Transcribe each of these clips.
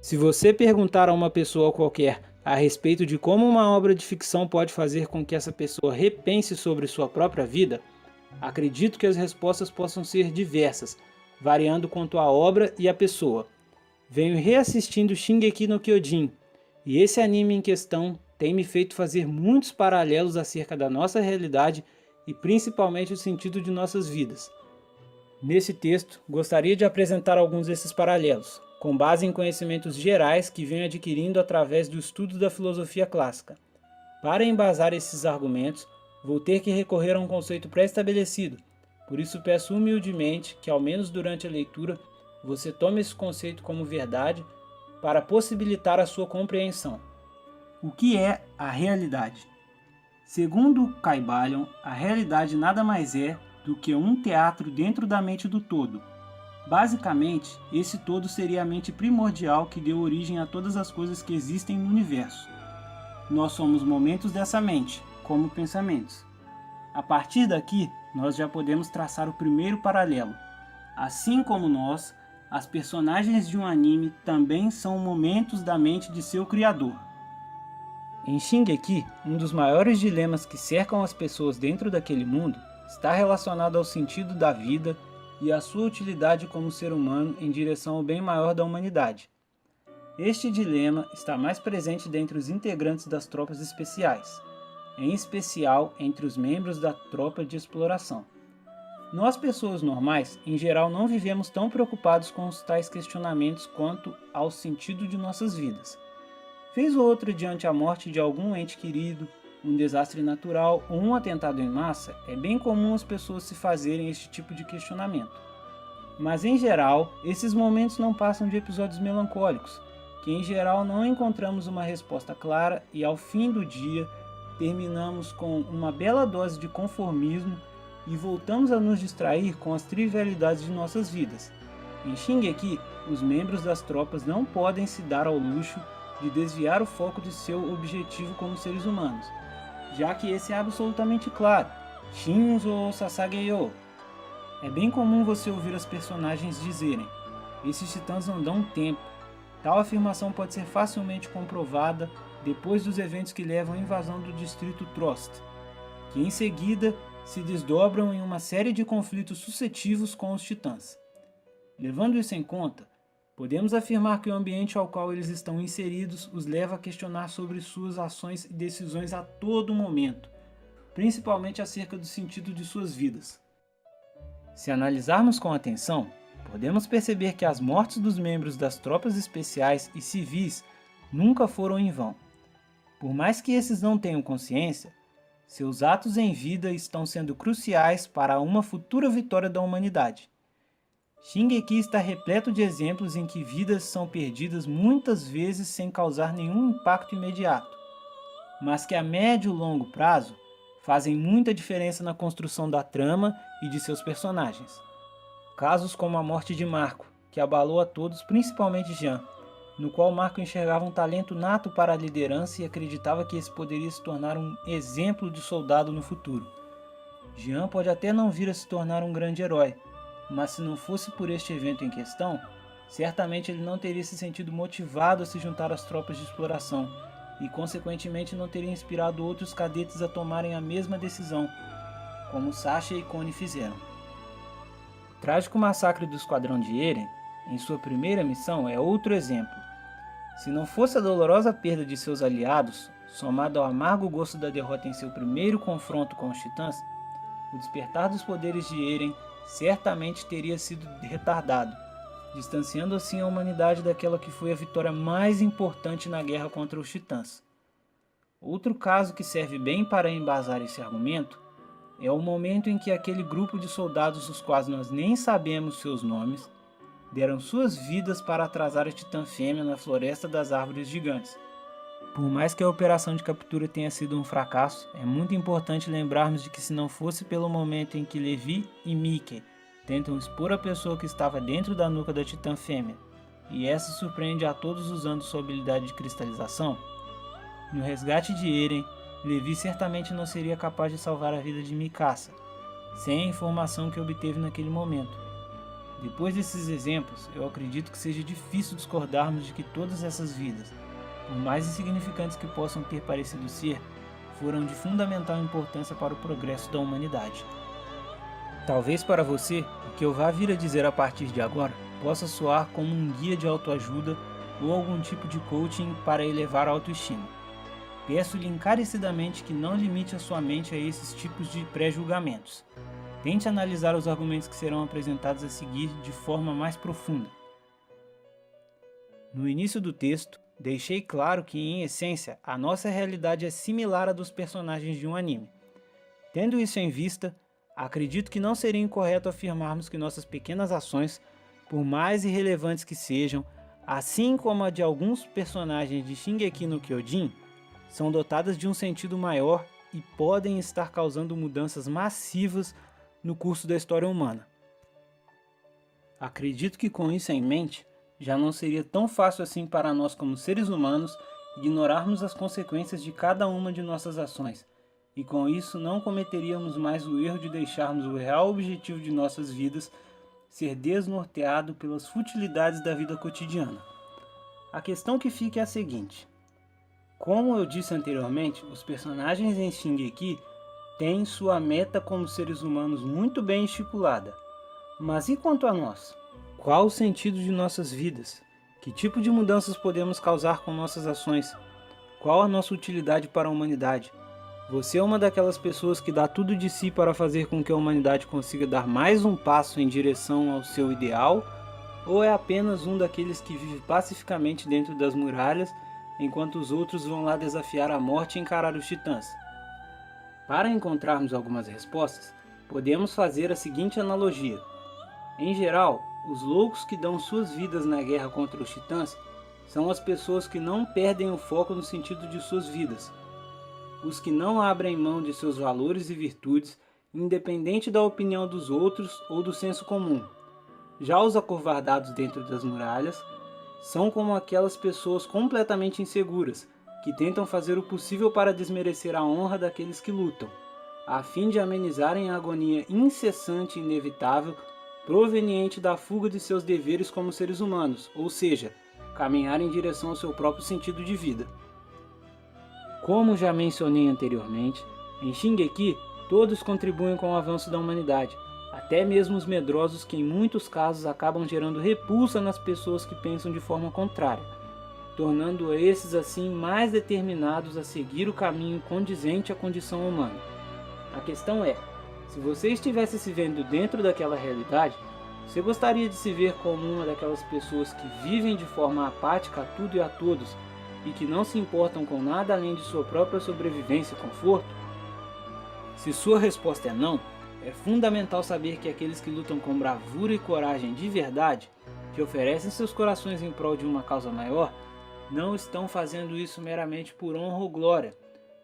Se você perguntar a uma pessoa qualquer a respeito de como uma obra de ficção pode fazer com que essa pessoa repense sobre sua própria vida, acredito que as respostas possam ser diversas, variando quanto à obra e à pessoa. Venho reassistindo Shingeki no Kyojin, e esse anime em questão tem me feito fazer muitos paralelos acerca da nossa realidade e principalmente o sentido de nossas vidas. Nesse texto, gostaria de apresentar alguns desses paralelos, com base em conhecimentos gerais que venho adquirindo através do estudo da filosofia clássica. Para embasar esses argumentos, vou ter que recorrer a um conceito pré-estabelecido, por isso peço humildemente que, ao menos durante a leitura, você tome esse conceito como verdade para possibilitar a sua compreensão. O que é a realidade? Segundo Caibalion, a realidade nada mais é do que um teatro dentro da mente do todo. Basicamente, esse todo seria a mente primordial que deu origem a todas as coisas que existem no universo. Nós somos momentos dessa mente, como pensamentos. A partir daqui, nós já podemos traçar o primeiro paralelo. Assim como nós, as personagens de um anime também são momentos da mente de seu criador. Em Shingeki, um dos maiores dilemas que cercam as pessoas dentro daquele mundo está relacionado ao sentido da vida e à sua utilidade como ser humano em direção ao bem maior da humanidade. Este dilema está mais presente dentre os integrantes das tropas especiais, em especial entre os membros da tropa de exploração. Nós, pessoas normais, em geral não vivemos tão preocupados com os tais questionamentos quanto ao sentido de nossas vidas. Vez ou outra, diante a morte de algum ente querido, um desastre natural ou um atentado em massa, é bem comum as pessoas se fazerem este tipo de questionamento. Mas em geral, esses momentos não passam de episódios melancólicos, que em geral não encontramos uma resposta clara e ao fim do dia terminamos com uma bela dose de conformismo e voltamos a nos distrair com as trivialidades de nossas vidas. Em Shingeki, os membros das tropas não podem se dar ao luxo de desviar o foco de seu objetivo como seres humanos, já que esse é absolutamente claro: Shinzo Sasageyo. É bem comum você ouvir as personagens dizerem: esses titãs não dão tempo. Tal afirmação pode ser facilmente comprovada depois dos eventos que levam à invasão do distrito Trost, que em seguida se desdobram em uma série de conflitos sucessivos com os titãs. Levando isso em conta, podemos afirmar que o ambiente ao qual eles estão inseridos os leva a questionar sobre suas ações e decisões a todo momento, principalmente acerca do sentido de suas vidas. Se analisarmos com atenção, podemos perceber que as mortes dos membros das tropas especiais e civis nunca foram em vão. Por mais que esses não tenham consciência, seus atos em vida estão sendo cruciais para uma futura vitória da humanidade. Shingeki está repleto de exemplos em que vidas são perdidas muitas vezes sem causar nenhum impacto imediato, mas que a médio e longo prazo fazem muita diferença na construção da trama e de seus personagens. Casos como a morte de Marco, que abalou a todos, principalmente Jean, no qual Marco enxergava um talento nato para a liderança e acreditava que esse poderia se tornar um exemplo de soldado no futuro. Jean pode até não vir a se tornar um grande herói, mas se não fosse por este evento em questão, certamente ele não teria se sentido motivado a se juntar às tropas de exploração e consequentemente não teria inspirado outros cadetes a tomarem a mesma decisão, como Sasha e Connie fizeram. O trágico massacre do Esquadrão de Eren, em sua primeira missão, é outro exemplo. Se não fosse a dolorosa perda de seus aliados, somado ao amargo gosto da derrota em seu primeiro confronto com os Titãs, o despertar dos poderes de Eren certamente teria sido retardado, distanciando assim a humanidade daquela que foi a vitória mais importante na guerra contra os Titãs. Outro caso que serve bem para embasar esse argumento é o momento em que aquele grupo de soldados, dos quais nós nem sabemos seus nomes, deram suas vidas para atrasar a Titã Fêmea na Floresta das Árvores Gigantes. Por mais que a operação de captura tenha sido um fracasso, é muito importante lembrarmos de que se não fosse pelo momento em que Levi e Mickey tentam expor a pessoa que estava dentro da nuca da Titã Fêmea, e essa surpreende a todos usando sua habilidade de cristalização, no resgate de Eren, Levi certamente não seria capaz de salvar a vida de Mikasa, sem a informação que obteve naquele momento. Depois desses exemplos, eu acredito que seja difícil discordarmos de que todas essas vidas, por mais insignificantes que possam ter parecido ser, foram de fundamental importância para o progresso da humanidade. Talvez para você, o que eu vá vir a dizer a partir de agora possa soar como um guia de autoajuda ou algum tipo de coaching para elevar a autoestima. Peço-lhe encarecidamente que não limite a sua mente a esses tipos de pré-julgamentos. Tente analisar os argumentos que serão apresentados a seguir de forma mais profunda. No início do texto, deixei claro que, em essência, a nossa realidade é similar à dos personagens de um anime. Tendo isso em vista, acredito que não seria incorreto afirmarmos que nossas pequenas ações, por mais irrelevantes que sejam, assim como a de alguns personagens de Shingeki no Kyojin, são dotadas de um sentido maior e podem estar causando mudanças massivas no curso da história humana. Acredito que com isso em mente, já não seria tão fácil assim para nós como seres humanos ignorarmos as consequências de cada uma de nossas ações, e com isso não cometeríamos mais o erro de deixarmos o real objetivo de nossas vidas ser desnorteado pelas futilidades da vida cotidiana. A questão que fica é a seguinte: como eu disse anteriormente, os personagens em Shingeki têm sua meta como seres humanos muito bem estipulada. Mas e quanto a nós? Qual o sentido de nossas vidas? Que tipo de mudanças podemos causar com nossas ações? Qual a nossa utilidade para a humanidade? Você é uma daquelas pessoas que dá tudo de si para fazer com que a humanidade consiga dar mais um passo em direção ao seu ideal? Ou é apenas um daqueles que vive pacificamente dentro das muralhas, enquanto os outros vão lá desafiar a morte e encarar os titãs? Para encontrarmos algumas respostas, podemos fazer a seguinte analogia. Em geral, os loucos que dão suas vidas na guerra contra os titãs são as pessoas que não perdem o foco no sentido de suas vidas, os que não abrem mão de seus valores e virtudes, independente da opinião dos outros ou do senso comum. Já os acovardados dentro das muralhas são como aquelas pessoas completamente inseguras, que tentam fazer o possível para desmerecer a honra daqueles que lutam, a fim de amenizarem a agonia incessante e inevitável proveniente da fuga de seus deveres como seres humanos, ou seja, caminhar em direção ao seu próprio sentido de vida. Como já mencionei anteriormente, em Shingeki todos contribuem com o avanço da humanidade, até mesmo os medrosos que em muitos casos acabam gerando repulsa nas pessoas que pensam de forma contrária, tornando esses assim mais determinados a seguir o caminho condizente à condição humana. A questão é, se você estivesse se vendo dentro daquela realidade, você gostaria de se ver como uma daquelas pessoas que vivem de forma apática a tudo e a todos e que não se importam com nada além de sua própria sobrevivência e conforto? Se sua resposta é não, é fundamental saber que aqueles que lutam com bravura e coragem de verdade, que oferecem seus corações em prol de uma causa maior, não estão fazendo isso meramente por honra ou glória,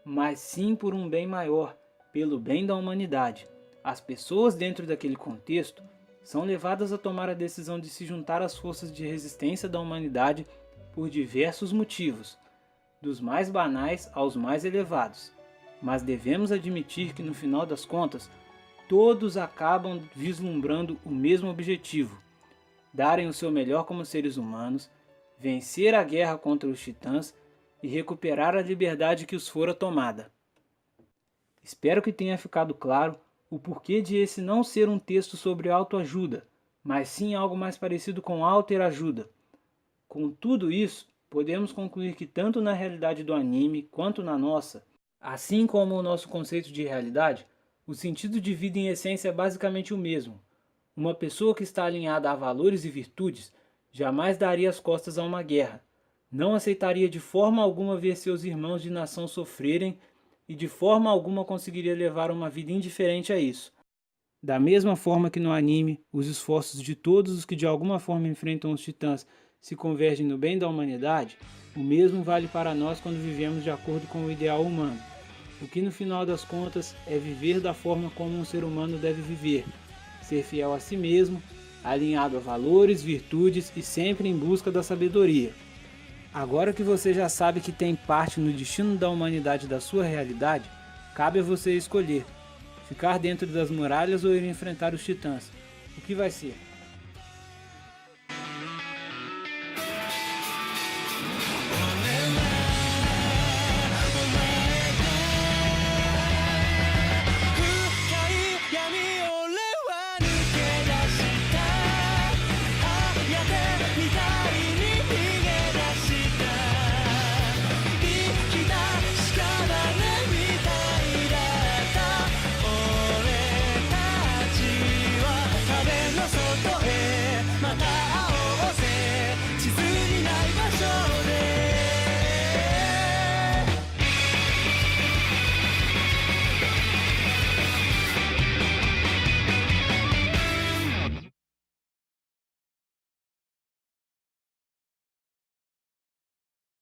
mas sim por um bem maior, pelo bem da humanidade. As pessoas dentro daquele contexto são levadas a tomar a decisão de se juntar às forças de resistência da humanidade por diversos motivos, dos mais banais aos mais elevados. Mas devemos admitir que no final das contas, todos acabam vislumbrando o mesmo objetivo: darem o seu melhor como seres humanos, vencer a guerra contra os titãs e recuperar a liberdade que os fora tomada. Espero que tenha ficado claro o porquê de esse não ser um texto sobre autoajuda, mas sim algo mais parecido com autoajuda. Com tudo isso, podemos concluir que tanto na realidade do anime quanto na nossa, assim como o nosso conceito de realidade, o sentido de vida em essência é basicamente o mesmo. Uma pessoa que está alinhada a valores e virtudes jamais daria as costas a uma guerra, não aceitaria de forma alguma ver seus irmãos de nação sofrerem e de forma alguma conseguiria levar uma vida indiferente a isso. Da mesma forma que no anime, os esforços de todos os que de alguma forma enfrentam os titãs se convergem no bem da humanidade, o mesmo vale para nós quando vivemos de acordo com o ideal humano. O que no final das contas é viver da forma como um ser humano deve viver, ser fiel a si mesmo, alinhado a valores, virtudes e sempre em busca da sabedoria. Agora que você já sabe que tem parte no destino da humanidade da sua realidade, cabe a você escolher: ficar dentro das muralhas ou ir enfrentar os titãs. O que vai ser?